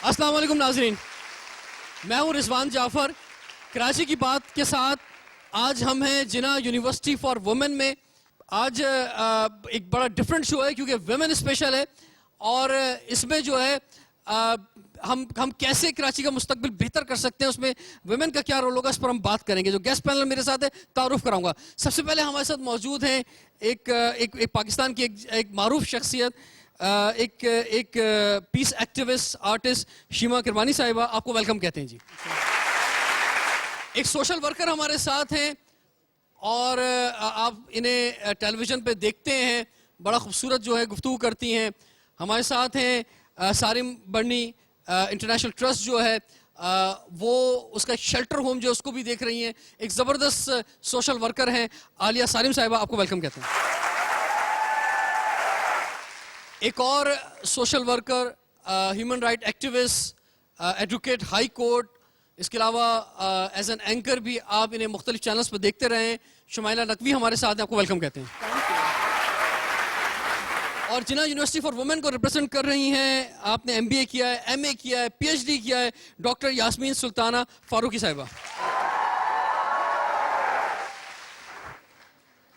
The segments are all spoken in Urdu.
السلام علیکم ناظرین، میں ہوں رضوان جعفر. کراچی کی بات کے ساتھ آج ہم ہیں جناح یونیورسٹی فار وومن میں. آج ایک بڑا ڈفرینٹ شو ہے کیونکہ ویمن اسپیشل ہے، اور اس میں جو ہے ہم کیسے کراچی کا مستقبل بہتر کر سکتے ہیں، اس میں ویمن کا کیا رول ہوگا، اس پر ہم بات کریں گے. جو گیسٹ پینل میرے ساتھ ہے تعارف کراؤں گا. سب سے پہلے ہمارے ساتھ موجود ہیں ایک پاکستان کی ایک معروف شخصیت، ایک پیس ایکٹیوسٹ آرٹسٹ شیما کرمانی صاحبہ. آپ کو ویلکم کہتے ہیں جی. ایک سوشل ورکر ہمارے ساتھ ہیں اور آپ انہیں ٹیلی ویژن پہ دیکھتے ہیں، بڑا خوبصورت جو ہے گفتگو کرتی ہیں. ہمارے ساتھ ہیں سارم برنی انٹرنیشنل ٹرسٹ جو ہے وہ اس کا شیلٹر ہوم جو اس کو بھی دیکھ رہی ہیں. ایک زبردست سوشل ورکر ہیں عالیہ سالم صاحبہ، آپ کو ویلکم کہتے ہیں. ایک اور social worker, human right activist, advocate high court, اس کے علاوہ ایز این اینکر بھی آپ انہیں مختلف چینلز پہ دیکھتے رہے ہیں. شمائلہ نقوی ہمارے ساتھ ہیں، آپ کو ویلکم کہتے ہیں. اور جناح یونیورسٹی فار وومن کو ریپرزینٹ کر رہی ہیں، آپ نے MBA کیا ہے، MA کیا ہے، PhD کیا ہے، ڈاکٹر یاسمین سلطانہ فاروقی صاحبہ.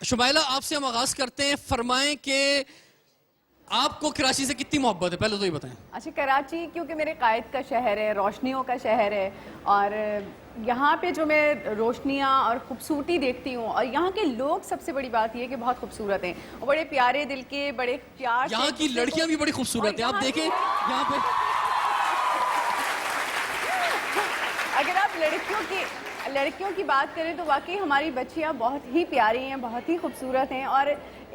شمائلہ آپ سے ہم آغاز کرتے ہیں. فرمائیں کہ آپ کو کراچی سے کتنی محبت ہے، پہلے تو یہ بتائیں. اچھا، کراچی کیونکہ میرے قائد کا شہر ہے، روشنیوں کا شہر ہے، اور یہاں پہ جو میں روشنیاں اور خوبصورتی دیکھتی ہوں، اور یہاں کے لوگ سب سے بڑی بات یہ ہے کہ بہت خوبصورت ہیں اور بڑے پیارے دل کے، بڑے پیار. یہاں کی لڑکیاں بھی بڑی خوبصورت ہیں، آپ دیکھیں یہاں پہ. اگر آپ لڑکیوں کی بات کریں تو واقعی ہماری بچیاں بہت ہی پیاری ہیں، بہت ہی خوبصورت ہیں، اور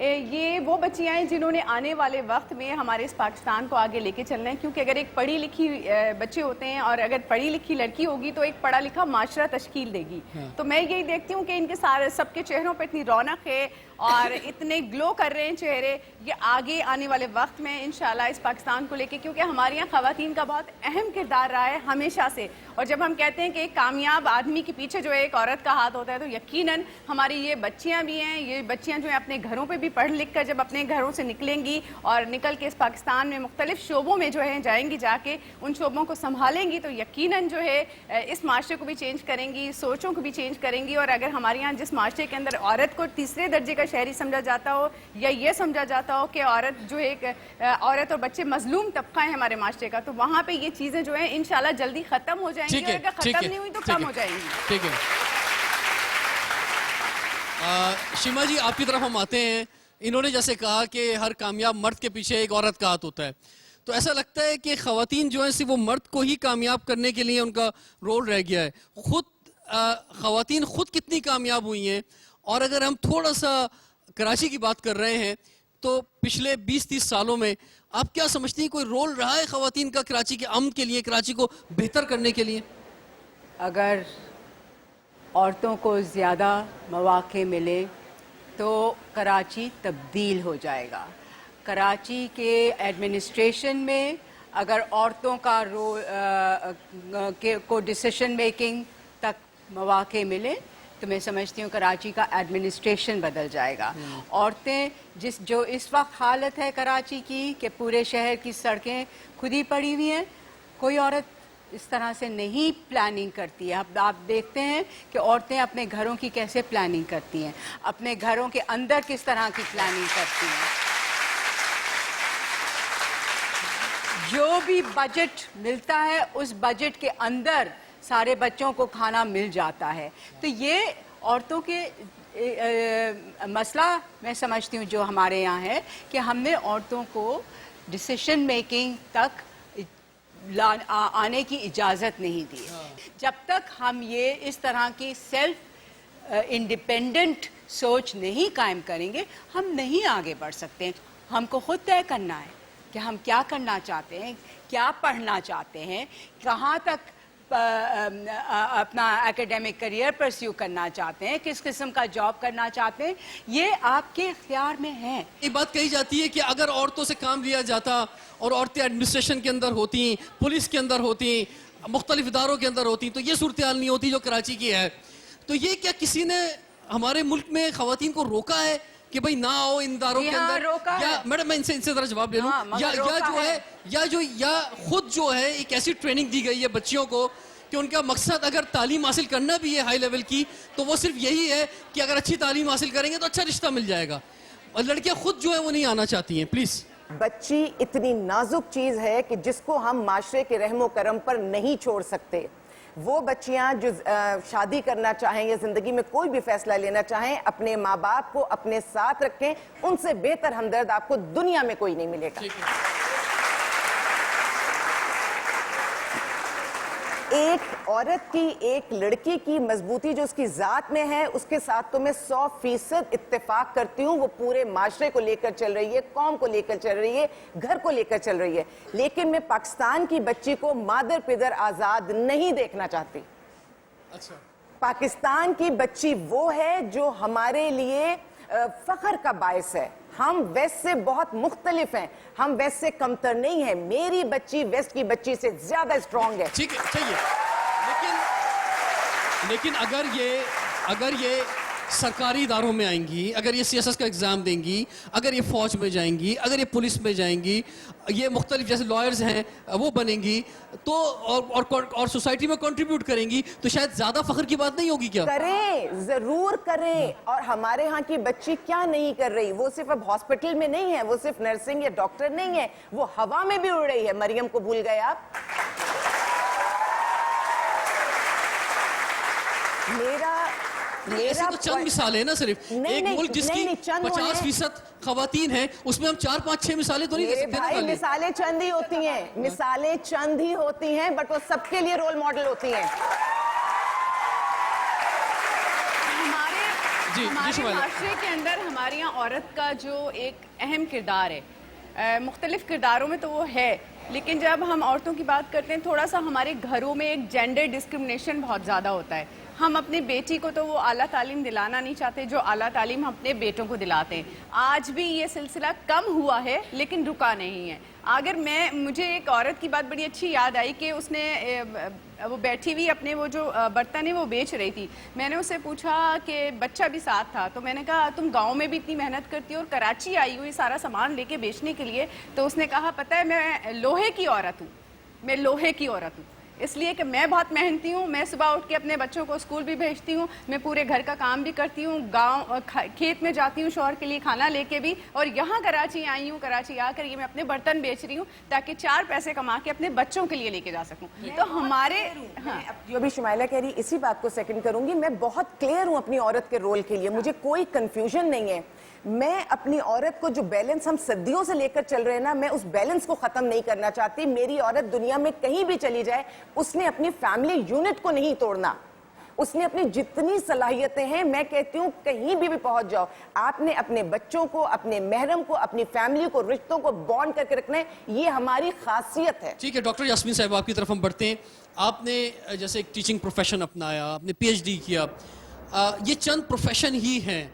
یہ وہ بچیاں ہیں جنہوں نے آنے والے وقت میں ہمارے اس پاکستان کو آگے لے کے چلنا ہے. کیونکہ اگر ایک پڑھی لکھی بچے ہوتے ہیں اور اگر پڑھی لکھی لڑکی ہوگی تو ایک پڑھا لکھا معاشرہ تشکیل دے گی. تو میں یہی دیکھتی ہوں کہ ان کے سب کے چہروں پہ اتنی رونق ہے اور اتنے گلو کر رہے ہیں چہرے، یہ آگے آنے والے وقت میں انشاءاللہ اس پاکستان کو لے کے، کیونکہ ہمارے یہاں خواتین کا بہت اہم کردار رہا ہے ہمیشہ سے. اور جب ہم کہتے ہیں کہ ایک کامیاب آدمی کے پیچھے جو ایک عورت کا ہاتھ ہوتا ہے تو یقیناً ہماری یہ بچیاں بھی ہیں. یہ بچیاں جو ہیں اپنے گھروں پہ بھی پڑھ لکھ کر جب اپنے گھروں سے نکلیں گی اور نکل کے اس پاکستان میں مختلف شعبوں میں جو ہے جائیں گی، جا کے ان شعبوں کو سنبھالیں گی، تو یقیناً جو ہے اس معاشرے کو بھی چینج کریں گی، سوچوں کو بھی چینج کریں گی. اور اگر ہمارے یہاں جس معاشرے کے اندر عورت کو تیسرے درجے کا شہری سمجھا جاتا ہو، یا یہ سمجھا جاتا ہو کہ عورت جو ایک عورت اور بچے مظلوم طبقہ ہیں ہمارے معاشرے کا، تو وہاں پہ یہ چیزیں جو ہیں انشاءاللہ جلدی ختم ہو جائیں گی، اور اگر ختم نہیں ہوئی تو کم ہو جائیں گی. ٹھیک ہے شیما جی، آپ کی طرف ہم آتے ہیں. انہوں نے جیسے کہا کہ ہر کامیاب مرد کے پیچھے ایک عورت کا ہاتھ ہوتا ہے، تو ایسا لگتا ہے کہ خواتین جو ہیں صرف وہ مرد کو ہی کامیاب کرنے کے لیے ان کا رول رہ گیا ہے. خواتین خود کتنی کامیاب ہوئی ہیں؟ اور اگر ہم تھوڑا سا کراچی کی بات کر رہے ہیں تو پچھلے 20-30 سالوں میں آپ کیا سمجھتی ہیں، کوئی رول رہا ہے خواتین کا کراچی کے امن کے لیے، کراچی کو بہتر کرنے کے لیے؟ اگر عورتوں کو زیادہ مواقع ملے تو کراچی تبدیل ہو جائے گا. کراچی کے ایڈمنسٹریشن میں اگر عورتوں کا کو ڈیسیشن میکنگ تک مواقع ملے تو میں سمجھتی ہوں کراچی کا ایڈمنسٹریشن بدل جائے گا. عورتیں جو اس وقت حالت ہے کراچی کی کہ پورے شہر کی سڑکیں خود ہی پڑی ہوئی ہیں، کوئی عورت اس طرح سے نہیں پلاننگ کرتی ہے. اب آپ دیکھتے ہیں کہ عورتیں اپنے گھروں کی کیسے پلاننگ کرتی ہیں، اپنے گھروں کے اندر کس طرح کی پلاننگ کرتی ہیں. جو بھی بجٹ ملتا ہے اس بجٹ کے اندر سارے بچوں کو کھانا مل جاتا ہے. تو یہ عورتوں کے مسئلہ میں سمجھتی ہوں جو ہمارے یہاں ہے کہ ہم نے عورتوں کو ڈیسیشن میکنگ تک آنے کی اجازت نہیں دی. جب تک ہم یہ اس طرح کی سیلف انڈیپینڈنٹ سوچ نہیں قائم کریں گے ہم نہیں آگے بڑھ سکتے. ہم کو خود طے کرنا ہے کہ ہم کیا کرنا چاہتے ہیں، کیا پڑھنا چاہتے ہیں، کہاں تک اپنا ایکیڈیمک کریئر پرسیو کرنا چاہتے ہیں، کس قسم کا جاب کرنا چاہتے ہیں، یہ آپ کے اختیار میں ہے. یہ بات کہی جاتی ہے کہ اگر عورتوں سے کام لیا جاتا اور عورتیں ایڈمنسٹریشن کے اندر ہوتی، پولیس کے اندر ہوتی، مختلف اداروں کے اندر ہوتی، تو یہ صورتحال نہیں ہوتی جو کراچی کی ہے. تو یہ کیا کسی نے ہمارے ملک میں خواتین کو روکا ہے کہ بھئی نہ آؤ ان اداروں کے یہاں اندر, روکا یا ہے. میڈم میں ان سے ذرا جواب لے لوں, ہاں, مگر روکا یا خود جو ہے ایک ایسی ٹریننگ دی گئی ہے بچیوں کو کہ ان کا مقصد اگر تعلیم حاصل کرنا بھی ہے ہائی لیول کی تو وہ صرف یہی ہے کہ اگر اچھی تعلیم حاصل کریں گے تو اچھا رشتہ مل جائے گا, اور لڑکیاں خود جو ہے وہ نہیں آنا چاہتی ہیں. پلیز. بچی اتنی نازک چیز ہے کہ جس کو ہم معاشرے کے رحم و کرم پر نہیں چھوڑ سکتے. وہ بچیاں جو شادی کرنا چاہیں یا زندگی میں کوئی بھی فیصلہ لینا چاہیں, اپنے ماں باپ کو اپنے ساتھ رکھیں, ان سے بہتر ہمدرد آپ کو دنیا میں کوئی نہیں ملے گا. ایک عورت کی, ایک لڑکی کی مضبوطی جو اس کی ذات میں ہے, اس کے ساتھ تو میں 100% اتفاق کرتی ہوں. وہ پورے معاشرے کو لے کر چل رہی ہے, قوم کو لے کر چل رہی ہے, گھر کو لے کر چل رہی ہے. لیکن میں پاکستان کی بچی کو مادر پدر آزاد نہیں دیکھنا چاہتی. اچھا, پاکستان کی بچی وہ ہے جو ہمارے لیے فخر کا باعث ہے. ہم ویسٹ سے بہت مختلف ہیں, ہم ویسٹ سے کمتر نہیں ہیں. میری بچی ویسٹ کی بچی سے زیادہ اسٹرانگ ہے. ٹھیک ہے, چاہیے, لیکن اگر یہ سرکاری اداروں میں آئیں گی, اگر یہ CSS کا ایگزام دیں گی, اگر یہ فوج میں جائیں گی, اگر یہ پولیس میں جائیں گی, یہ مختلف جیسے لائرز ہیں وہ بنیں گی تو اور سوسائٹی میں کنٹریبیوٹ کریں گی, تو شاید زیادہ فخر کی بات نہیں ہوگی کیا؟ کریں, ضرور کریں. اور ہمارے ہاں کی بچی کیا نہیں کر رہی. وہ صرف اب ہاسپٹل میں نہیں ہے, وہ صرف نرسنگ یا ڈاکٹر نہیں ہے, وہ ہوا میں بھی اڑ رہی ہے. مریم کو بھول گئے آپ؟ ایسے تو چند مثالیں نا, صرف ایک ملک جس کی 50% خواتین ہیں اس میں ہم 4 5 6 مثالیں تو نہیں دے سکتے. بھائی مثالیں چند ہی ہوتی ہیں, مثالیں چند ہی ہوتی ہیں, بٹ وہ سب کے لیے رول ماڈل ہوتی ہیں. ہمارے معاشرے کے اندر ہمارے یہاں عورت کا جو ایک اہم کردار ہے, مختلف کرداروں میں تو وہ ہے, لیکن جب ہم عورتوں کی بات کرتے ہیں تھوڑا سا ہمارے گھروں میں ایک جینڈر ڈسکرمنیشن بہت زیادہ ہوتا ہے. ہم اپنی بیٹی کو تو وہ اعلیٰ تعلیم دلانا نہیں چاہتے جو اعلیٰ تعلیم ہم اپنے بیٹوں کو دلاتے ہیں. آج بھی یہ سلسلہ کم ہوا ہے لیکن رکا نہیں ہے. اگر مجھے ایک عورت کی بات بڑی اچھی یاد آئی کہ اس نے وہ بیٹھی ہوئی اپنے وہ جو برتن ہے وہ بیچ رہی تھی. میں نے اس سے پوچھا کہ بچہ بھی ساتھ تھا, تو میں نے کہا تم گاؤں میں بھی اتنی محنت کرتی ہو اور کراچی آئی ہوئی سارا سامان لے کے بیچنے کے لیے. تو اس نے کہا پتہ ہے میں لوہے کی عورت ہوں, میں لوہے کی عورت ہوں, اس لیے کہ میں بہت محنتی ہوں. میں صبح اٹھ کے اپنے بچوں کو اسکول بھی بھیجتی ہوں, میں پورے گھر کا کام بھی کرتی ہوں, گاؤں کھیت میں جاتی ہوں شوہر کے لیے کھانا لے کے بھی, اور یہاں کراچی آئی ہوں. کراچی آ کر یہ میں اپنے برتن بیچ رہی ہوں تاکہ 4 پیسے کما کے اپنے بچوں کے لیے لے کے جا سکوں. تو ہمارے جو بھی شمائلہ کہہ رہی اسی بات کو سیکنڈ کروں گی. میں بہت کلیئر ہوں اپنی عورت کے رول کے لیے, مجھے کوئی کنفیوژن نہیں ہے. میں اپنی عورت کو جو بیلنس ہم صدیوں سے لے کر چل رہے ہیں نا, میں اس بیلنس کو ختم نہیں کرنا چاہتی. میری عورت دنیا میں کہیں بھی چلی جائے, اس نے اپنی فیملی یونٹ کو نہیں توڑنا. اس نے اپنی جتنی صلاحیتیں ہیں, میں کہتی ہوں کہیں بھی پہنچ جاؤ, آپ نے اپنے بچوں کو, اپنے محرم کو, اپنی فیملی کو, رشتوں کو بانڈ کر کے رکھنا ہے. یہ ہماری خاصیت ہے. ٹھیک ہے ڈاکٹر یاسمین صاحب, آپ کی طرف ہم بڑھتے ہیں. آپ نے جیسے ایک ٹیچنگ پروفیشن اپنایا, آپ نے PhD کیا, یہ چند پروفیشن ہی ہیں.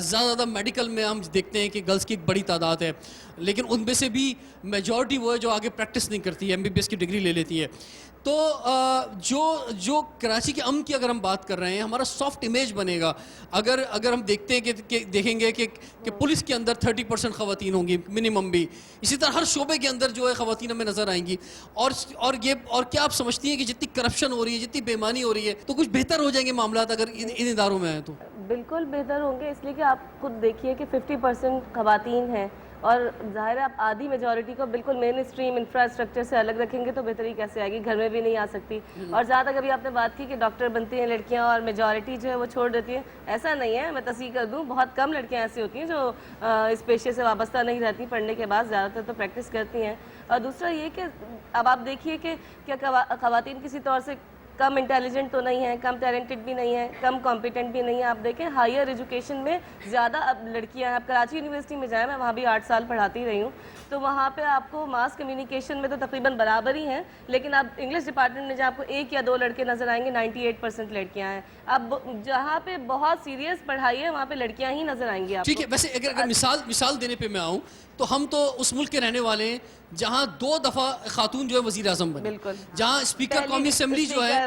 زیادہ میڈیکل میں ہم دیکھتے ہیں کہ گرلز کی ایک بڑی تعداد ہے, لیکن ان میں سے بھی میجورٹی وہ ہے جو آگے پریکٹس نہیں کرتی ہے, MBBS کی ڈگری لے لیتی ہے. تو جو کراچی کے امن کی اگر ہم بات کر رہے ہیں, ہمارا سافٹ امیج بنے گا اگر ہم دیکھتے ہیں کہ دیکھیں گے کہ پولیس کے اندر 30% خواتین ہوں گی منیمم بھی, اسی طرح ہر شعبے کے اندر جو ہے خواتین ہمیں نظر آئیں گی. اور کیا آپ سمجھتی ہیں کہ جتنی کرپشن ہو رہی ہے, جتنی بےمانی ہو رہی ہے, تو کچھ بہتر ہو جائیں گے معاملات اگر ان اداروں میں آئیں تو؟ بالکل بہتر ہوں گے, اس لیے کہ آپ خود دیکھیے کہ 50% خواتین ہیں, اور ظاہر ہے آپ آدھی میجورٹی کو بالکل مین اسٹریم انفراسٹرکچر سے الگ رکھیں گے تو بہتری کیسے آئے گی, گھر میں بھی نہیں آ سکتی. اور زیادہ کبھی آپ نے بات کی کہ ڈاکٹر بنتی ہیں لڑکیاں اور میجورٹی جو ہے وہ چھوڑ دیتی ہیں, ایسا نہیں ہے. میں تصحیح کر دوں, بہت کم لڑکیاں ایسی ہوتی ہیں جو اس پیشے سے وابستہ نہیں رہتی پڑھنے کے بعد, زیادہ تر تو پریکٹس کرتی ہیں. اور دوسرا یہ کہ اب آپ دیکھیے کہ کیا خواتین کسی طور سے کم انٹیلیجنٹ تو نہیں ہیں, کم ٹیلنٹڈ بھی نہیں ہیں, کم کمپیٹنٹ بھی نہیں ہیں. آپ دیکھیں ہائر ایجوکیشن میں زیادہ اب لڑکیاں ہیں. اب کراچی یونیورسٹی میں جائیں, میں وہاں بھی 8 سال پڑھاتی رہی ہوں, تو وہاں پہ آپ کو ماس کمیونیکیشن میں تو تقریباً برابر ہی ہیں, لیکن اب انگلش ڈپارٹمنٹ میں جہاں آپ کو 1 یا 2 لڑکے نظر آئیں گے, 98% لڑکیاں ہیں. اب جہاں پہ بہت سیریس پڑھائی ہے وہاں پہ لڑکیاں ہی نظر آئیں گی آپ کو. ٹھیک ہے, ویسے اگر مثال دینے پہ میں آؤں تو ہم تو اس ملک کے رہنے والے ہیں جہاں 2 دفعہ خاتون جو ہے وزیر اعظم بنی, جہاں اسپیکر قومی اسمبلی جو ہے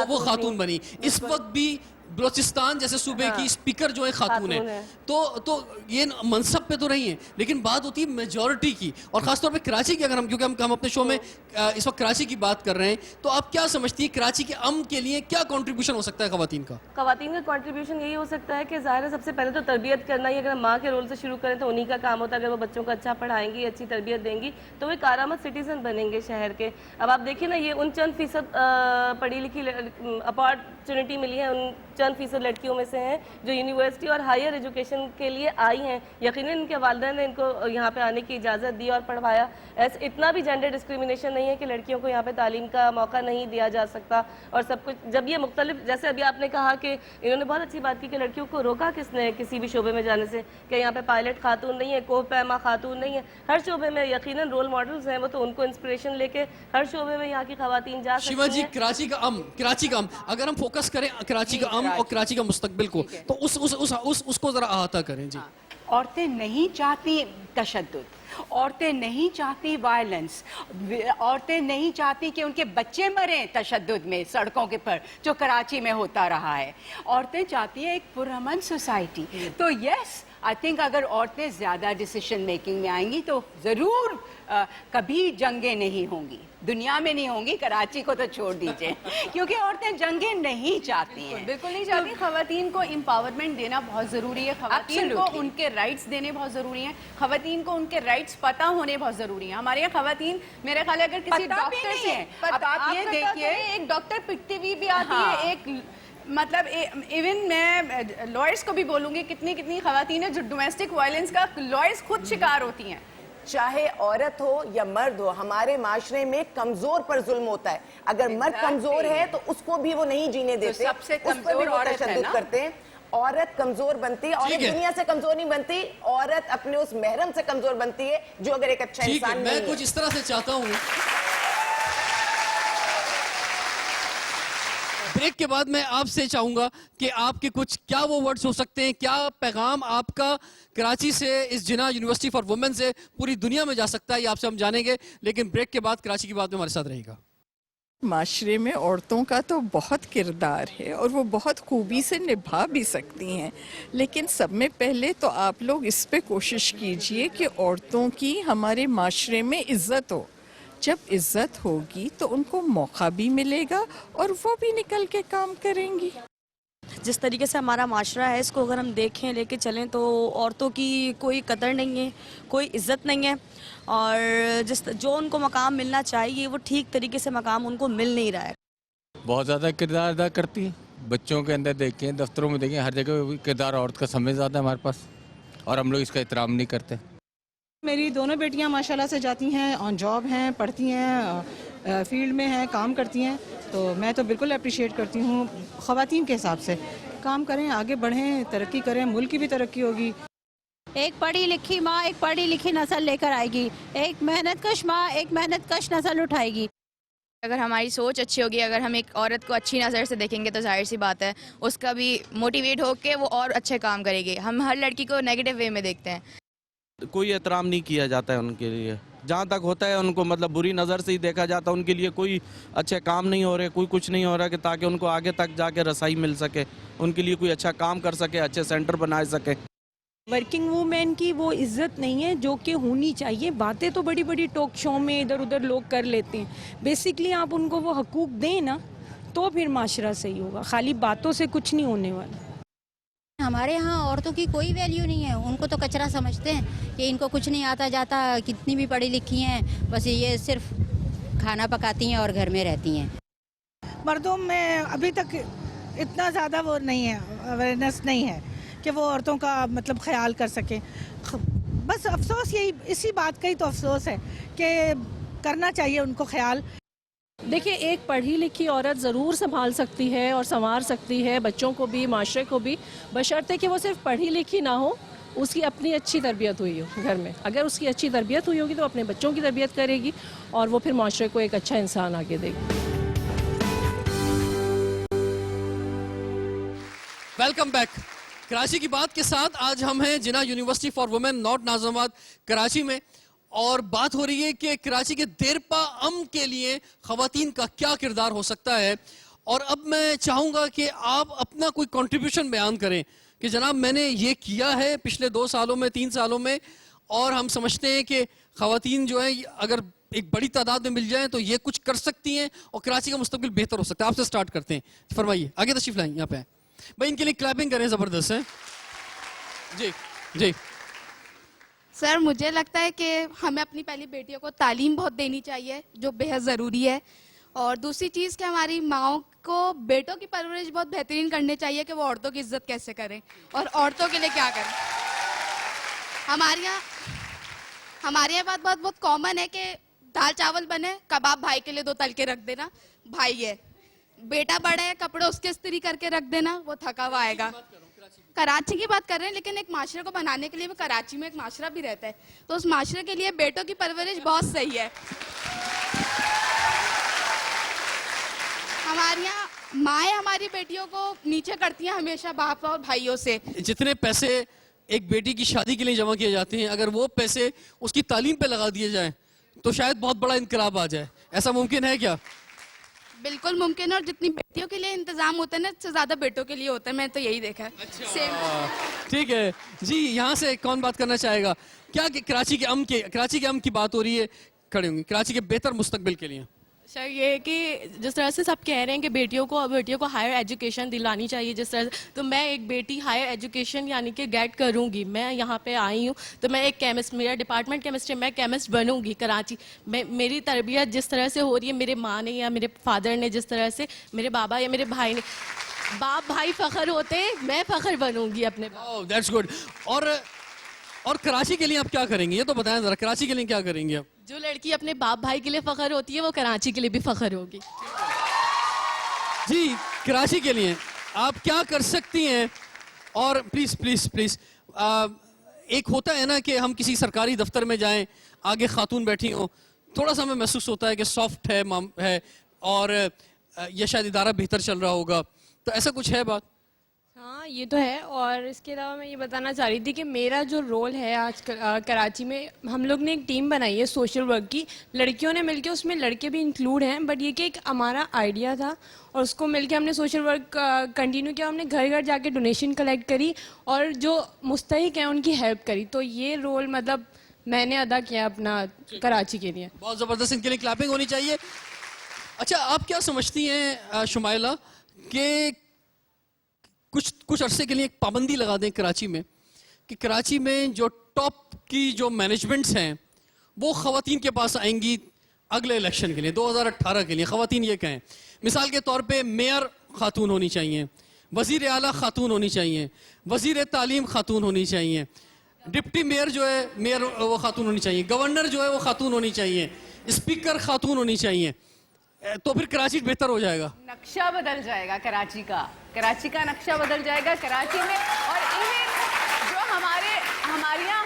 وہ خاتون بنی. اس وقت بھی بلوچستان جیسے صوبے کی اسپیکر جو ہے خاتون ہیں, تو یہ منصب پہ تو رہی ہیں, لیکن بات ہوتی ہے میجورٹی کی, اور خاص طور پہ کراچی کی. اگر ہم, کیونکہ ہم اپنے شو میں اس وقت کراچی کی بات کر رہے ہیں, تو آپ کیا سمجھتی ہیں کراچی کے امن کے لیے کیا کنٹریبیوشن ہو سکتا ہے خواتین کا؟ خواتین کا کنٹریبیوشن یہی ہو سکتا ہے کہ ظاہر ہے سب سے پہلے تو تربیت کرنا ہی. اگر ہم ماں کے رول سے شروع کریں تو انہی کا کام ہوتا ہے. اگر وہ بچوں کو اچھا پڑھائیں گی, اچھی تربیت دیں گی, تو وہ کارآمد سٹیزن بنیں گے شہر کے. اب آپ دیکھیں نا, یہ ان چند فیصد پڑھی لکھی اپارچونٹی ملی ہے ان چند فیصد لڑکیوں میں سے ہیں جو یونیورسٹی اور ہائر ایجوکیشن کے لیے آئی ہیں. یقیناً ان کے والدین نے ان کو یہاں پہ آنے کی اجازت دی اور پڑھوایا. اتنا بھی جینڈر ڈسکریمنیشن نہیں ہے کہ لڑکیوں کو یہاں پہ تعلیم کا موقع نہیں دیا جا سکتا اور سب کچھ. جب یہ مختلف, جیسے ابھی آپ نے کہا کہ انہوں نے بہت اچھی بات کی کہ لڑکیوں کو روکا کس نے کسی بھی شعبے میں جانے سے, کہ یہاں پہ پائلٹ خاتون نہیں ہے, کوہ پیما خاتون نہیں ہے. ہر شعبے میں یقیناً رول ماڈلز ہیں, وہ تو ان کو انسپریشن لے کے ہر شعبے میں یہاں کی خواتین جا سکتی ہیں. شیوا جی, کراچی کا امن اگر ہم فوکس کریں کراچی کا امن اور کراچی کا مستقبل کو, تو اس کو ذرا احاطہ کریں. جی, عورتیں نہیں چاہتی تشدد, عورتیں نہیں چاہتی وائلنس, عورتیں نہیں چاہتی کہ ان کے بچے مریں تشدد میں سڑکوں کے پر جو کراچی میں ہوتا رہا ہے. عورتیں چاہتی ہیں ایک پرامن سوسائٹی. تو یس, آئی تھنک اگر عورتیں زیادہ ڈیسیشن میکنگ میں آئیں گی تو ضرور کبھی جنگیں نہیں ہوں گی, دنیا میں نہیں ہوں گی, کراچی کو تو چھوڑ دیجئے, کیونکہ عورتیں جنگیں نہیں چاہتی ہیں. بالکل نہیں چاہتی. خواتین کو امپاورمنٹ دینا بہت ضروری ہے, خواتین کو ان کے رائٹس دینے بہت ضروری ہیں, خواتین کو ان کے رائٹس پتہ ہونے بہت ضروری ہیں. ہمارے یہاں خواتین, میرے خیال ہے اگر کسی ڈاکٹر سے, اب آپ یہ دیکھیے ایک ڈاکٹر پٹتی ہوئی بھی آتی ہے, ایک مطلب ایون میں لائرس کو بھی بولوں گی, کتنی خواتین ہیں جو ڈومیسٹک وائلنس کا لائرس خود شکار ہوتی ہیں. چاہے عورت ہو یا مرد ہو, ہمارے معاشرے میں کمزور پر ظلم ہوتا ہے. اگر مرد کمزور ہے تو اس کو بھی وہ نہیں جینے دیتے, سب سے اس پر بھی کمزور وہ عورت ہے تشدد نا. کرتے ہیں. عورت کمزور بنتی ہے, عورت دنیا سے کمزور نہیں بنتی, عورت اپنے اس محرم سے کمزور بنتی ہے جو اگر ایک اچھا ٹھیک ہے, انسان میں نہیں ہے. کچھ اس طرح سے چاہتا ہوں. بریک کے بعد میں آپ سے چاہوں گا کہ آپ کے کچھ کیا وہ ورڈز ہو سکتے ہیں, کیا پیغام آپ کا کراچی سے, اس جناح یونیورسٹی فار وومن سے پوری دنیا میں جا سکتا ہے, یہ آپ سے ہم جانیں گے. لیکن بریک کے بعد کراچی کی بات میں ہمارے ساتھ رہے گا. معاشرے میں عورتوں کا تو بہت کردار ہے اور وہ بہت خوبی سے نبھا بھی سکتی ہیں, لیکن سب میں پہلے تو آپ لوگ اس پہ کوشش کیجئے کہ عورتوں کی ہمارے معاشرے میں عزت ہو. جب عزت ہوگی تو ان کو موقع بھی ملے گا اور وہ بھی نکل کے کام کریں گی. جس طریقے سے ہمارا معاشرہ ہے, اس کو اگر ہم دیکھیں, لے کے چلیں, تو عورتوں کی کوئی قدر نہیں ہے, کوئی عزت نہیں ہے, اور جو ان کو مقام ملنا چاہیے وہ ٹھیک طریقے سے مقام ان کو مل نہیں رہا ہے. بہت زیادہ کردار ادا کرتی ہے. بچوں کے اندر دیکھیں, دفتروں میں دیکھیں, ہر جگہ کردار عورت کا سمجھ زیادہ ہے ہمارے پاس, اور ہم لوگ اس کا احترام نہیں کرتے. میری دونوں بیٹیاں ماشاءاللہ سے جاتی ہیں, آن جاب ہیں, پڑھتی ہیں, فیلڈ میں ہیں, کام کرتی ہیں, تو میں تو بالکل اپریشیٹ کرتی ہوں. خواتین کے حساب سے کام کریں, آگے بڑھیں, ترقی کریں, ملک کی بھی ترقی ہوگی. ایک پڑھی لکھی ماں ایک پڑھی لکھی نسل لے کر آئے گی, ایک محنت کش ماں ایک محنت کش نسل اٹھائے گی. اگر ہماری سوچ اچھی ہوگی, اگر ہم ایک عورت کو اچھی نظر سے دیکھیں گے تو ظاہر سی بات ہے اس کا بھی موٹیویٹ ہو کے وہ اور اچھے کام کرے گی. ہم ہر لڑکی کو نیگیٹو وے میں دیکھتے ہیں. کوئی احترام نہیں کیا جاتا ہے ان کے لیے, جہاں تک ہوتا ہے ان کو مطلب بری نظر سے ہی دیکھا جاتا ہے. ان کے لیے کوئی اچھے کام نہیں ہو رہے, کوئی کچھ نہیں ہو رہا کہ تاکہ ان کو آگے تک جا کے رسائی مل سکے, ان کے لیے کوئی اچھا کام کر سکے, اچھے سینٹر بنا سکے. ورکنگ وومین کی وہ عزت نہیں ہے جو کہ ہونی چاہیے. باتیں تو بڑی بڑی ٹاک شو میں ادھر ادھر لوگ کر لیتے ہیں, بیسکلی آپ ان کو وہ حقوق دیں نا تو پھر معاشرہ صحیح ہوگا, خالی باتوں سے کچھ نہیں ہونے والا. ہمارے ہاں عورتوں کی کوئی ویلیو نہیں ہے, ان کو تو کچرا سمجھتے ہیں کہ ان کو کچھ نہیں آتا جاتا, کتنی بھی پڑھی لکھی ہیں, بس یہ صرف کھانا پکاتی ہیں اور گھر میں رہتی ہیں. مردوں میں ابھی تک اتنا زیادہ وہ نہیں ہے, اویئرنیس نہیں ہے کہ وہ عورتوں کا مطلب خیال کر سکیں. بس افسوس یہی, اسی بات کا ہی تو افسوس ہے کہ کرنا چاہیے ان کو خیال. دیکھیے, ایک پڑھی لکھی عورت ضرور سنبھال سکتی ہے اور سنوار سکتی ہے بچوں کو بھی, معاشرے کو بھی, بشرطے کہ وہ صرف پڑھی لکھی نہ ہو, اس کی اپنی اچھی تربیت ہوئی ہو گھر میں. اگر اس کی اچھی تربیت ہوئی ہوگی تو اپنے بچوں کی تربیت کرے گی اور وہ پھر معاشرے کو ایک اچھا انسان آگے دے گی. Welcome back. کراچی کی بات کے ساتھ آج ہم ہیں جناح یونیورسٹی فار وومن نارتھ ناظم آباد کراچی میں, اور بات ہو رہی ہے کہ کراچی کے دیرپا امن کے لیے خواتین کا کیا کردار ہو سکتا ہے. اور اب میں چاہوں گا کہ آپ اپنا کوئی کنٹریبیوشن بیان کریں کہ جناب میں نے یہ کیا ہے پچھلے 2 سالوں میں 3 سالوں میں, اور ہم سمجھتے ہیں کہ خواتین جو ہیں اگر ایک بڑی تعداد میں مل جائیں تو یہ کچھ کر سکتی ہیں اور کراچی کا مستقبل بہتر ہو سکتا ہے. آپ سے سٹارٹ کرتے ہیں, فرمائیے, آگے تشریف لائیں, یہاں پہ بھائی ان کے لیے کلیپنگ کریں زبردست ہے. جی جی سر مجھے لگتا ہے کہ ہمیں اپنی پہلی بیٹیوں کو تعلیم بہت دینی چاہیے جو بہت ضروری ہے, اور دوسری چیز کہ ہماری ماؤں کو بیٹوں کی پرورش بہت بہترین کرنی چاہیے کہ وہ عورتوں کی عزت کیسے کریں اور عورتوں کے لیے کیا کریں. ہمارے یہاں بات بہت کامن ہے کہ دال چاول بنے, کباب بھائی کے لیے 2 تل کے رکھ دینا, بھائی ہے, بیٹا بڑا ہے, کپڑے اس کے استری کر کے رکھ دینا, وہ تھکا ہوا آئے گا. کراچی کی بات کر رہے ہیں, لیکن ایک معاشرے کو بنانے کے لیے بھی کراچی میں ایک معاشرہ بھی رہتا ہے, تو اس معاشرے کے لیے بیٹوں کی پرورش بہت صحیح ہے. ہمارے یہاں مائیں ہماری بیٹیوں کو نیچے کرتی ہیں ہمیشہ باپ اور بھائیوں سے. جتنے پیسے ایک بیٹی کی شادی کے لیے جمع کیے جاتے ہیں, اگر وہ پیسے اس کی تعلیم پہ لگا دیے جائیں تو شاید بہت بڑا انقلاب آ جائے. ایسا ممکن ہے کیا؟ بالکل ممکن ہے, اور جتنی بیٹیوں کے لیے انتظام ہوتا ہے نا, اس سے زیادہ بیٹوں کے لیے ہوتا ہے. میں تو یہی دیکھا ہے. ٹھیک ہے جی, یہاں سے کون بات کرنا چاہے گا؟ کیا کہ کراچی کے امن کی بات ہو رہی ہے, کھڑے ہوں گے کراچی کے بہتر مستقبل کے لیے. سر یہ کہ جس طرح سے سب کہہ رہے ہیں کہ بیٹیوں کو ہائر ایجوکیشن دلانی چاہیے, جس طرح سے, تو میں ایک بیٹی ہائر ایجوکیشن یعنی کہ گیٹ کروں گی. میں یہاں پہ آئی ہوں تو میں ایک کیمسٹ, میرا ڈپارٹمنٹ کیمسٹری, میں کیمسٹ بنوں گی کراچی. میری تربیت جس طرح سے ہو رہی ہے, میرے ماں نے یا میرے فادر نے جس طرح سے, میرے بابا یا میرے بھائی نے, باپ بھائی فخر ہوتے ہیں, میں فخر بنوں گی اپنے. That's good. اور کراچی کے لیے آپ کیا کریں گے, یہ تو بتائیں ذرا, کراچی کے لیے کیا کریں گے آپ؟ جو لڑکی اپنے باپ بھائی کے لیے فخر ہوتی ہے وہ کراچی کے لیے بھی فخر ہوگی. جی کراچی کے لیے آپ کیا کر سکتی ہیں؟ اور پلیز ایک ہوتا ہے نا کہ ہم کسی سرکاری دفتر میں جائیں, آگے خاتون بیٹھی ہوں, تھوڑا سا ہمیں محسوس ہوتا ہے کہ سافٹ ہے اور یہ شاید ادارہ بہتر چل رہا ہوگا, تو ایسا کچھ ہے بات؟ ہاں یہ تو ہے. اور اس کے علاوہ میں یہ بتانا چاہ رہی تھی کہ میرا جو رول ہے آج کراچی میں, ہم لوگ نے ایک ٹیم بنائی ہے سوشل ورک کی, لڑکیوں نے مل کے, اس میں لڑکے بھی انکلوڈ ہیں, بٹ یہ کہ ایک ہمارا آئیڈیا تھا اور اس کو مل کے ہم نے سوشل ورک کنٹینیو کیا. ہم نے گھر گھر جا کے ڈونیشن کلیکٹ کری اور جو مستحق ہیں ان کی ہیلپ کری. تو یہ رول مطلب میں نے ادا کیا اپنا کراچی کے لیے. بہت زبردست, ان کے لیے کلیپنگ ہونی چاہیے. اچھا آپ کیا سمجھتی ہیں شمائلہ کہ کچھ عرصے کے لیے ایک پابندی لگا دیں کراچی میں کہ کراچی میں جو ٹاپ کی جو مینجمنٹس ہیں وہ خواتین کے پاس آئیں گی اگلے الیکشن کے لیے 2018 کے لیے؟ خواتین یہ کہیں, مثال کے طور پہ میئر خاتون ہونی چاہیے, وزیر اعلیٰ خاتون ہونی چاہیے, وزیر تعلیم خاتون ہونی چاہیے, ڈپٹی میئر جو ہے میئر وہ خاتون ہونی چاہیے, گورنر جو ہے وہ خاتون ہونی چاہیے, اسپیکر خاتون ہونی چاہیے. تو پھر کراچی بہتر ہو جائے گا, نقشہ بدل جائے گا کراچی کا نقشہ بدل جائے گا کراچی میں. اور ایون جو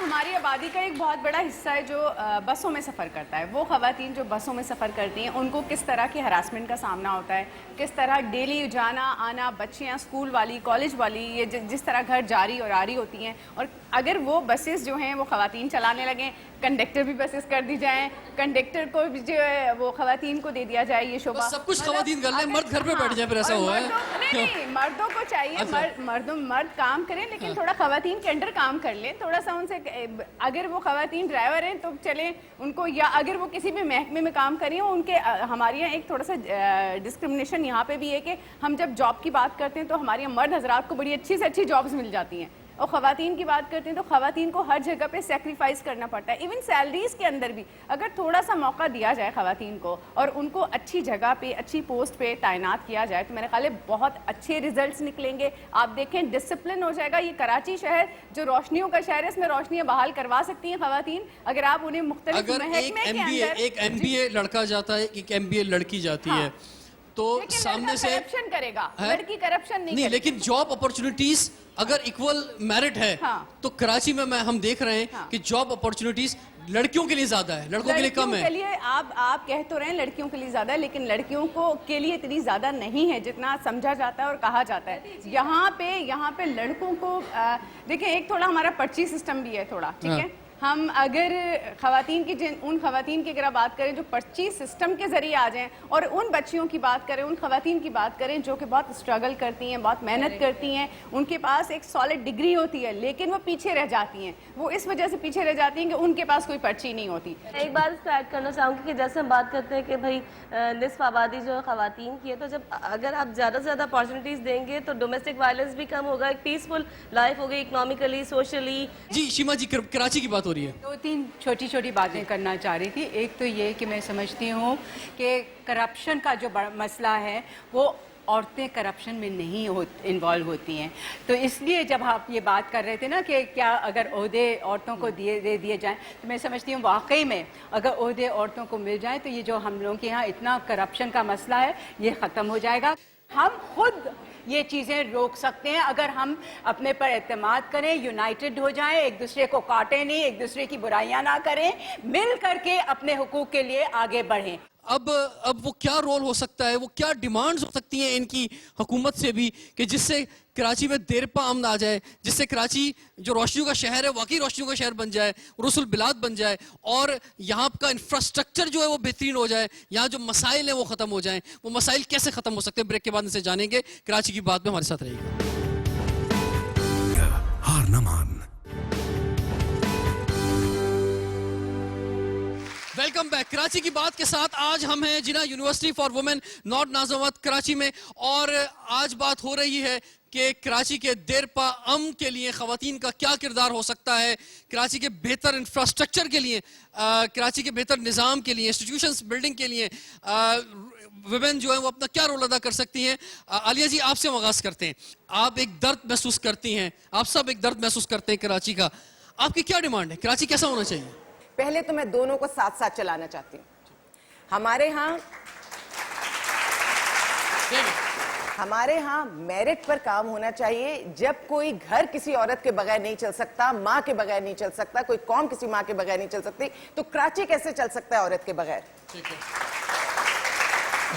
ہماری آبادی کا ایک بہت بڑا حصہ ہے جو بسوں میں سفر کرتا ہے, وہ خواتین جو بسوں میں سفر کرتی ہیں ان کو کس طرح کی ہراسمنٹ کا سامنا ہوتا ہے, کس طرح ڈیلی جانا آنا, بچیاں اسکول والی کالج والی یہ جس طرح گھر جاری اور آری ہوتی ہیں. اور اگر وہ بسیز جو ہیں وہ خواتین چلانے لگیں, کنڈکٹر بھی بسیز کر دی جائیں, کنڈکٹر کو جو ہے وہ خواتین کو دے دیا جائے یہ شعبہ, سب کچھ خواتین کر لیں, مرد گھر پہ بیٹھ جائیں, پھر ایسا ہوا ہے؟ نہیں, مردوں کو چاہیے مرد کام کریں لیکن تھوڑا خواتین کے انڈر کام کر لیں, تھوڑا سا ان سے, اگر وہ خواتین ڈرائیور ہیں تو چلیں ان کو, یا اگر وہ کسی بھی محکمے میں کام کر رہی ہیں ان کے, ہمارے یہاں ایک تھوڑا سا ڈسکرمنیشن یہاں پہ بھی ہے کہ ہم جب جاب کی بات کرتے ہیں تو ہمارے یہاں مرد حضرات کو بڑی اچھی سے اچھی جابز مل جاتی ہیں, اور خواتین کی بات کرتے ہیں تو خواتین کو ہر جگہ پہ سیکریفائز کرنا پڑتا ہے. ایون سیلریز کے اندر بھی اگر تھوڑا سا موقع دیا جائے خواتین کو اور ان کو اچھی جگہ پہ اچھی پوسٹ پہ تعینات کیا جائے تو میرے خیال ہے بہت اچھے ریزلٹس نکلیں گے. آپ دیکھیں ڈسپلن ہو جائے گا. یہ کراچی شہر جو روشنیوں کا شہر ہے, اس میں روشنیاں بحال کروا سکتی ہیں خواتین اگر آپ انہیں مختلف محکمے کے اندر. ایک ایم بی اے لڑکا جاتا ہے, ایک ایم بی اے لڑکی جاتی ہے, تو سامنے سے کرپشن کرے گا, لڑکی کرپشن نہیں, لیکن جاب اپرچونٹیز اگر ایکول میرٹ ہے تو کراچی میں ہم دیکھ رہے ہیں کہ جاب اپرچونٹیز لڑکیوں کے لیے زیادہ ہے, لڑکوں کے لیے کم ہے. آپ کہہ تو رہے ہیں لڑکیوں کے لیے زیادہ ہے, لیکن لڑکیوں کو کے لیے اتنی زیادہ نہیں ہے جتنا سمجھا جاتا ہے اور کہا جاتا ہے. یہاں پہ لڑکوں کو دیکھیں, ایک تھوڑا ہمارا پرچی سسٹم بھی ہے تھوڑا, ٹھیک ہے, ہم اگر خواتین کی ان خواتین کی اگر آپ بات کریں جو پرچی سسٹم کے ذریعے آ جائیں اور ان بچیوں کی بات کریں, ان خواتین کی بات کریں جو کہ بہت اسٹرگل کرتی ہیں, بہت محنت کرتی ہیں, ان کے پاس ایک سالڈ ڈگری ہوتی ہے لیکن وہ پیچھے رہ جاتی ہیں, وہ اس وجہ سے پیچھے رہ جاتی ہیں کہ ان کے پاس کوئی پرچی نہیں ہوتی. ایک بات اس کو ایڈ کرنا چاہوں گی کہ جیسے ہم بات کرتے ہیں کہ بھائی نصف آبادی جو ہے خواتین کی ہے, تو جب اگر آپ زیادہ سے زیادہ اپارچونیٹیز دیں گے تو ڈومیسٹک وائلنس بھی کم ہوگا, ایک پیسفل لائف ہوگی اکنامکلی, سوشلی. جی شیما جی, کراچی کی بات ہو رہی ہے. 2-3 چھوٹی چھوٹی باتیں کرنا چاہ رہی تھی. ایک تو یہ کہ میں سمجھتی ہوں کہ کرپشن کا جو مسئلہ ہے وہ عورتیں کرپشن میں نہیں انوالو ہوتی ہیں. تو اس لیے جب آپ یہ بات کر رہے تھے نا کہ کیا اگر عہدے عورتوں کو دے دیے جائیں, تو میں سمجھتی ہوں واقعی میں اگر عہدے عورتوں کو مل جائیں تو یہ جو ہم لوگوں کے یہاں اتنا کرپشن کا مسئلہ ہے یہ ختم ہو جائے گا. ہم خود یہ چیزیں روک سکتے ہیں اگر ہم اپنے پر اعتماد کریں, یونائٹڈ ہو جائیں, ایک دوسرے کو کاٹیں نہیں, ایک دوسرے کی برائیاں نہ کریں, مل کر کے اپنے حقوق کے لیے آگے بڑھیں. اب وہ کیا رول ہو سکتا ہے, وہ کیا ڈیمانڈز ہو سکتی ہیں ان کی حکومت سے بھی کہ جس سے کراچی میں دیرپا امن آ جائے, جس سے کراچی جو روشنیوں کا شہر ہے واقعی روشنیوں کا شہر بن جائے, عروس البلاد بن جائے, اور یہاں کا انفراسٹرکچر جو ہے وہ بہترین ہو جائے, یہاں جو مسائل ہیں وہ ختم ہو جائیں. وہ مسائل کیسے ختم ہو سکتے ہیں, بریک کے بعد ان سے جانیں گے. کراچی کی بات میں ہمارے ساتھ رہیے گا. ہار نہ مان. Welcome back. کراچی کی بات کے ساتھ آج ہم ہیں جناح یونیورسٹی فار وومن نارتھ ناظم آباد کراچی میں, اور آج بات ہو رہی ہے کہ کراچی کے دیرپا امن کے لیے خواتین کا کیا کردار ہو سکتا ہے, کراچی کے بہتر انفراسٹرکچر کے لیے, کراچی کے بہتر نظام کے لیے, انسٹیٹیوشنز بلڈنگ کے لیے ویمن جو ہیں وہ اپنا کیا رول ادا کر سکتی ہیں. عالیہ جی آپ سے آغاز کرتے ہیں. آپ ایک درد محسوس کرتی ہیں, آپ سب ایک درد محسوس کرتے ہیں کراچی کا, آپ کی کیا ڈیمانڈ ہے, کراچی کیسا ہونا چاہیے؟ پہلے تو میں دونوں کو ساتھ ساتھ چلانا چاہتی ہوں. ہمارے ہاں میرٹ پر کام ہونا چاہیے. جب کوئی گھر کسی عورت کے بغیر نہیں چل سکتا, ماں کے بغیر نہیں چل سکتا, کوئی قوم کسی ماں کے بغیر نہیں چل سکتی, تو کراچی کیسے چل سکتا ہے عورت کے بغیر؟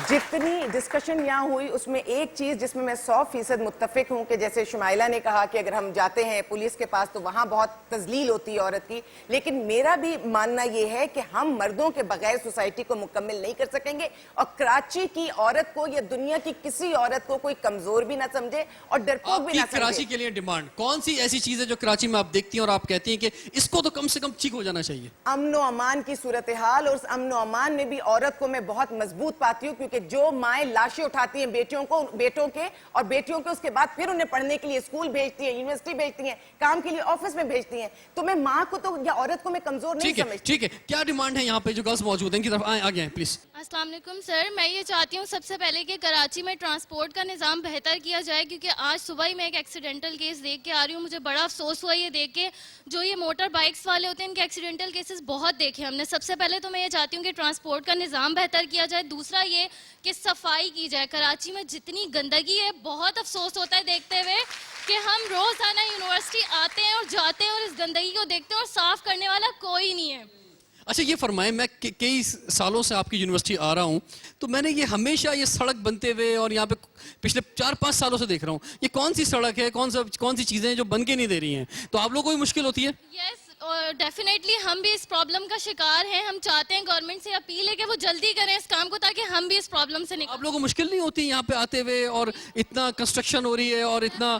جتنی ڈسکشن یہاں ہوئی اس میں ایک چیز جس میں 100% متفق ہوں کہ جیسے شمائلہ نے کہا کہ اگر ہم جاتے ہیں پولیس کے پاس تو وہاں بہت تذلیل ہوتی ہے عورت کی, لیکن میرا بھی ماننا یہ ہے کہ ہم مردوں کے بغیر سوسائٹی کو مکمل نہیں کر سکیں گے, اور کراچی کی عورت کو یا دنیا کی کسی عورت کو کوئی کمزور بھی نہ سمجھے اور ڈرپوک بھی نہ سمجھے. کراچی کے لیے ڈیمانڈ کون سی ایسی چیز ہے جو کراچی میں آپ دیکھتی ہیں اور آپ کہتی ہیں کہ اس کو تو کم سے کم ٹھیک ہو جانا چاہیے؟ امن و امان کی صورتحال, اور اس امن و امان میں بھی عورت کو میں بہت مضبوط پاتی ہوں, کیونکہ جو مائیں لاشیں اٹھاتی ہیں بیٹوں کے اور بیٹیوں کے, اس کے بعد پھر انہیں پڑھنے کے لیے اسکول بھیجتی ہیں, یونیورسٹی بھیجتی ہیں, کام کے لیے آفس میں بھیجتی ہیں, تو میں ماں کو تو یا عورت کو میں کمزور نہیں سمجھتی. ٹھیک ہے, کیا ڈیمانڈ ہے یہاں پہ جو گرلز موجود ہیں, ان کی طرف آگے ہیں پلیز. السلام علیکم سر, میں یہ چاہتی ہوں سب سے پہلے کہ کراچی میں ٹرانسپورٹ کا نظام بہتر کیا جائے, کیونکہ آج صبح ہی میں ایک ایکسیڈنٹل کیس دیکھ کے آ رہی ہوں. مجھے بڑا افسوس ہوا یہ دیکھ کے, جو یہ موٹر بائکس والے ہوتے ہیں ان کے ایکسیڈنٹل کیسز بہت دیکھے ہم نے. سب سے پہلے تو میں یہ چاہتی ہوں کہ ٹرانسپورٹ کا نظام بہتر کیا جائے. دوسرا یہ کہ صفائی کی جائے. کراچی میں جتنی گندگی ہے, بہت افسوس ہوتا ہے دیکھتے ہوئے کہ ہم روزانہ یونیورسٹی آتے ہیں اور جاتے ہیں اور اس گندگی کو دیکھتے ہیں اور صاف کرنے والا کوئی نہیں ہے. اچھا یہ فرمائیں, میں کئی سالوں سے آپ کی یونیورسٹی آ رہا ہوں, تو میں نے یہ ہمیشہ یہ سڑک بنتے ہوئے اور یہاں پہ پچھلے 4-5 سالوں سے دیکھ رہا ہوں, یہ کون سی سڑک ہے, کون سی چیزیں ہیں جو بن کے نہیں دے رہی ہیں, تو آپ لوگوں کو بھی مشکل ہوتی ہے؟ یس, ڈیفینیٹلی ہم بھی اس پرابلم کا شکار ہیں. ہم چاہتے ہیں گورنمنٹ سے اپیل ہے کہ وہ جلدی کریں اس کام کو تاکہ ہم بھی اس پرابلم سے نکلیں. آپ لوگوں کو مشکل نہیں ہوتی یہاں پہ آتے ہوئے, اور اتنا کنسٹرکشن ہو رہی ہے اور اتنا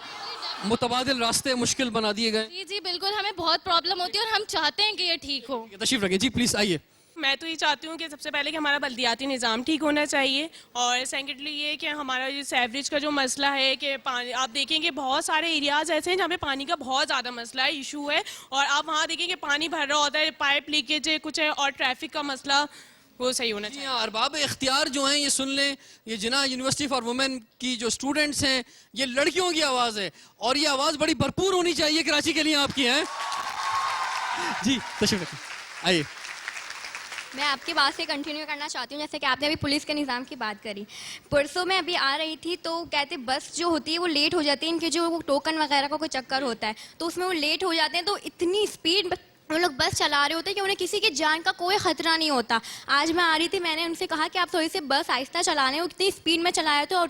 متبادل راستے مشکل بنا دیے گئے؟ جی جی بالکل, ہمیں بہت پرابلم ہوتی ہے اور ہم چاہتے ہیں کہ یہ ٹھیک ہو. تشریف رکھیں جی پلیز, آئیے. میں تو یہ چاہتی ہوں کہ سب سے پہلے کہ ہمارا بلدیاتی نظام ٹھیک ہونا چاہیے, اور سیکنڈلی یہ کہ ہمارا یہ سیوریج کا جو مسئلہ ہے کہ پانی, آپ دیکھیں کہ بہت سارے ایریاز ایسے ہیں جہاں پہ پانی کا بہت زیادہ مسئلہ ہے, ایشو ہے, اور آپ وہاں دیکھیں کہ پانی بھر رہا ہوتا ہے, پائپ لیکیج ہے کچھ ہے, اور ٹریفک کا مسئلہ وہ صحیح ہونا چاہیے. ارباب اختیار جو ہیں یہ سن لیں, یہ جناح یونیورسٹی فار وومن کی جو اسٹوڈنٹس ہیں یہ لڑکیوں کی آواز ہے, اور یہ آواز بڑی بھرپور ہونی چاہیے کراچی کے لیے آپ کی ہیں. جی تشریف رکھیں, آئیے. میں آپ کی بات سے کنٹینیو کرنا چاہتی ہوں, جیسے کہ آپ نے ابھی پولیس کے نظام کی بات کری. پرسوں میں ابھی آ رہی تھی تو کہتے بس جو ہوتی ہے وہ لیٹ ہو جاتی ہے, ان کے جو ٹوکن وغیرہ کا کوئی چکر ہوتا ہے تو اس میں وہ لیٹ ہو جاتے ہیں, تو اتنی اسپیڈ وہ لوگ بس چلا رہے ہوتے ہیں کہ انہیں کسی کی جان کا کوئی خطرہ نہیں ہوتا. آج میں آ رہی تھی, میں نے ان سے کہا کہ آپ تھوڑی سی بس آہستہ چلا رہے ہو, اتنی اسپیڈ میں چلایا تھا, اور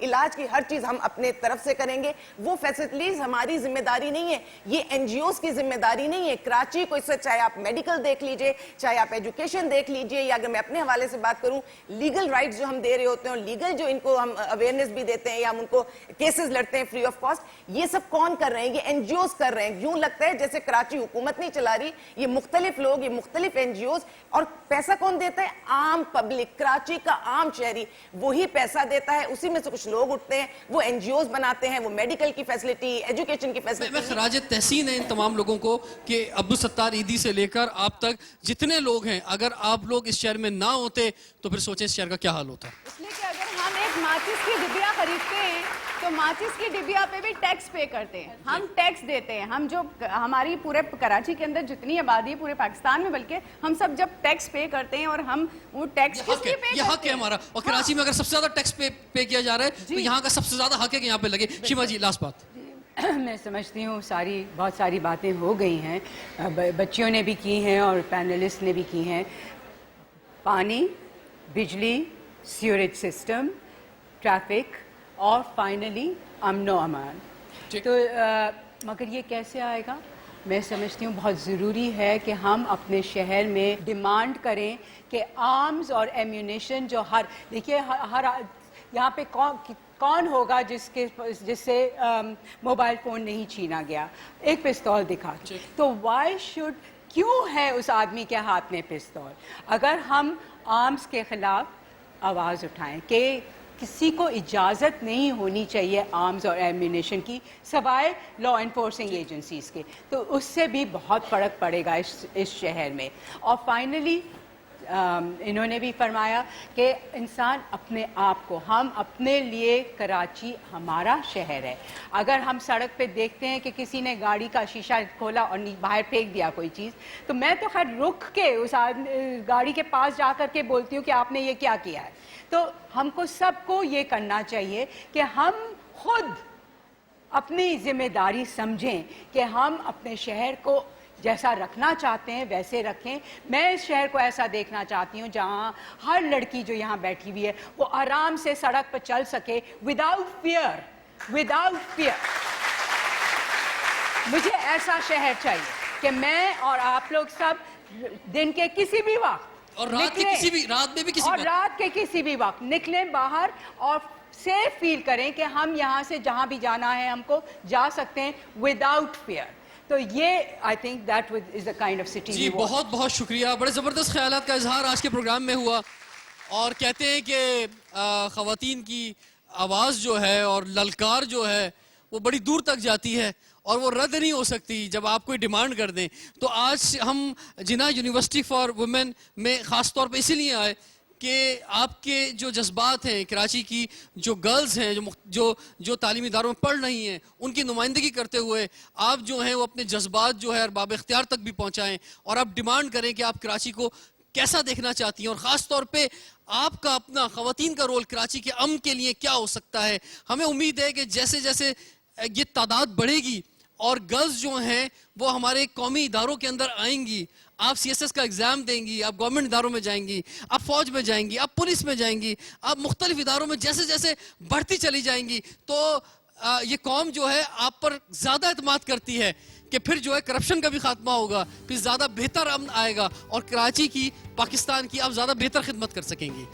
علاج کی ہر چیز ہم اپنے طرف سے کریں گے. وہ فیسلٹیز ہماری ذمہ داری نہیں ہے, یہ این جی اوز کی ذمہ داری نہیں ہے. کراچی کو اس سے چاہے آپ میڈیکل دیکھ لیجئے, چاہے آپ ایجوکیشن دیکھ لیجئے, یا اگر میں اپنے حوالے سے بات کروں لیگل رائٹس جو ہم دے رہے ہوتے ہیں, لیگل جو ان کو ہم اویئرنیس بھی دیتے ہیں یا ہم ان کو کیسز لڑتے ہیں فری آف کاسٹ, یہ سب کون کر رہے ہیں؟ یہ این جی اوز کر رہے ہیں. یوں لگتا ہے جیسے کراچی حکومت نہیں چلا رہی, یہ مختلف لوگ, یہ مختلف این جی اوز. اور پیسہ کون دیتا ہے؟ عام پبلک, کراچی کا عام شہری وہی پیسہ دیتا ہے. اسی میں سے کچھ لوگ اٹھتے ہیں, وہ این جی اوز بناتے ہیں, وہ میڈیکل کی فیسلٹی, ایجوکیشن کی فیسلٹی. میں خراج تحسین ہے ان تمام لوگوں کو کہ عبدالستار عیدی سے لے کر آپ تک جتنے لوگ ہیں, اگر آپ لوگ اس شہر میں نہ ہوتے تو پھر سوچیں اس شہر کا کیا حال ہوتا. اس لیے کہ اگر ہم ایک ماچس کی ڈبیا خریدتے ہیں تو ماچس کی ڈبیا پہ بھی ٹیکس پے کرتے ہیں, ہم ٹیکس دیتے ہیں. ہم جو ہماری پورے کراچی کے اندر جتنی آبادی ہے پورے پاکستان میں, بلکہ ہم سب جب ٹیکس پے کرتے ہیں اور ہم وہ ٹیکس کس لیے پے کرتے ہیں؟ یہ حق ہے ہمارا. اور کراچی میں اگر سب سے زیادہ ٹیکس پے کیا جا رہا ہے تو یہاں کا سب سے زیادہ حق ہے کہ یہاں پہ لگے. شیما جی لاسٹ بات. میں سمجھتی ہوں بہت ساری باتیں ہو گئی ہیں, بچیوں نے بھی کی ہیں اور پینلسٹ نے بھی کی ہیں. پانی, بجلی, سیوریج سسٹم, ٹریفک اور فائنلی امن و امان. تو مگر یہ کیسے آئے گا؟ میں سمجھتی ہوں بہت ضروری ہے کہ ہم اپنے شہر میں ڈیمانڈ کریں کہ آرمز اور ایمیونیشن جو دیکھیے ہر یہاں پہ کون ہوگا جس سے موبائل فون نہیں چھینا گیا, ایک پستول دکھا کے. تو کیوں ہے اس آدمی کے ہاتھ میں پستول؟ اگر ہم آرمز کے خلاف آواز اٹھائیں کہ کسی کو اجازت نہیں ہونی چاہیے آرمز اور ایمونیشن کی سوائے لا انفورسنگ ایجنسیز کے, تو اس سے بھی بہت فرق پڑے گا اس شہر میں. اور فائنلی انہوں نے بھی فرمایا کہ انسان اپنے آپ کو, ہم اپنے لیے, کراچی ہمارا شہر ہے. اگر ہم سڑک پہ دیکھتے ہیں کہ کسی نے گاڑی کا شیشہ کھولا اور باہر پھینک دیا کوئی چیز, تو میں تو خیر رک کے اس گاڑی کے پاس جا کر کے بولتی ہوں کہ آپ نے یہ کیا کیا ہے. تو ہم کو سب کو یہ کرنا چاہیے کہ ہم خود اپنی ذمہ داری سمجھیں کہ ہم اپنے شہر کو جیسا رکھنا چاہتے ہیں ویسے رکھیں. میں اس شہر کو ایسا دیکھنا چاہتی ہوں جہاں ہر لڑکی جو یہاں بیٹھی ہوئی ہے وہ آرام سے سڑک پر چل سکے وداؤٹ فیئر. مجھے ایسا شہر چاہیے کہ میں اور آپ لوگ سب دن کے کسی بھی وقت اور رات کے کسی بھی وقت نکلیں باہر اور سیف فیل کریں کہ ہم یہاں سے جہاں بھی جانا ہے ہم کو جا سکتے ہیں وداؤٹ فیئر. تو یہ I think that is the kind of city. جی بہت بہت شکریہ. بڑے زبردست خیالات کا اظہار آج کے پروگرام میں ہوا, اور کہتے ہیں کہ خواتین کی آواز جو ہے اور للکار جو ہے وہ بڑی دور تک جاتی ہے اور وہ رد نہیں ہو سکتی جب آپ کوئی ڈیمانڈ کر دیں. تو آج ہم جناح یونیورسٹی فار وومن میں خاص طور پہ اسی لیے آئے کہ آپ کے جو جذبات ہیں, کراچی کی جو گرلز ہیں جو تعلیمی اداروں میں پڑھ رہی ہیں, ان کی نمائندگی کرتے ہوئے آپ جو ہیں وہ اپنے جذبات جو ہے ارباب اختیار تک بھی پہنچائیں, اور آپ ڈیمانڈ کریں کہ آپ کراچی کو کیسا دیکھنا چاہتی ہیں, اور خاص طور پہ آپ کا اپنا خواتین کا رول کراچی کے امن کے لیے کیا ہو سکتا ہے. ہمیں امید ہے کہ جیسے جیسے یہ تعداد بڑھے گی اور گرلز جو ہیں وہ ہمارے قومی اداروں کے اندر آئیں گی, آپ سی ایس ایس کا ایگزام دیں گی, آپ گورنمنٹ اداروں میں جائیں گی, آپ فوج میں جائیں گی, آپ پولیس میں جائیں گی, آپ مختلف اداروں میں جیسے جیسے بڑھتی چلی جائیں گی, تو یہ قوم جو ہے آپ پر زیادہ اعتماد کرتی ہے کہ پھر جو ہے کرپشن کا بھی خاتمہ ہوگا, پھر زیادہ بہتر امن آئے گا اور کراچی کی, پاکستان کی آپ زیادہ بہتر خدمت کر سکیں گی.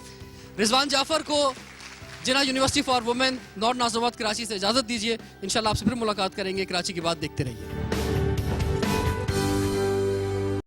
رضوان جعفر کو جناح یونیورسٹی فار وومن نارتھ ناظر آباد کراچی سے اجازت دیجیے. انشاءاللہ آپ سے پھر ملاقات کریں گے. کراچی کی بات دیکھتے رہیے.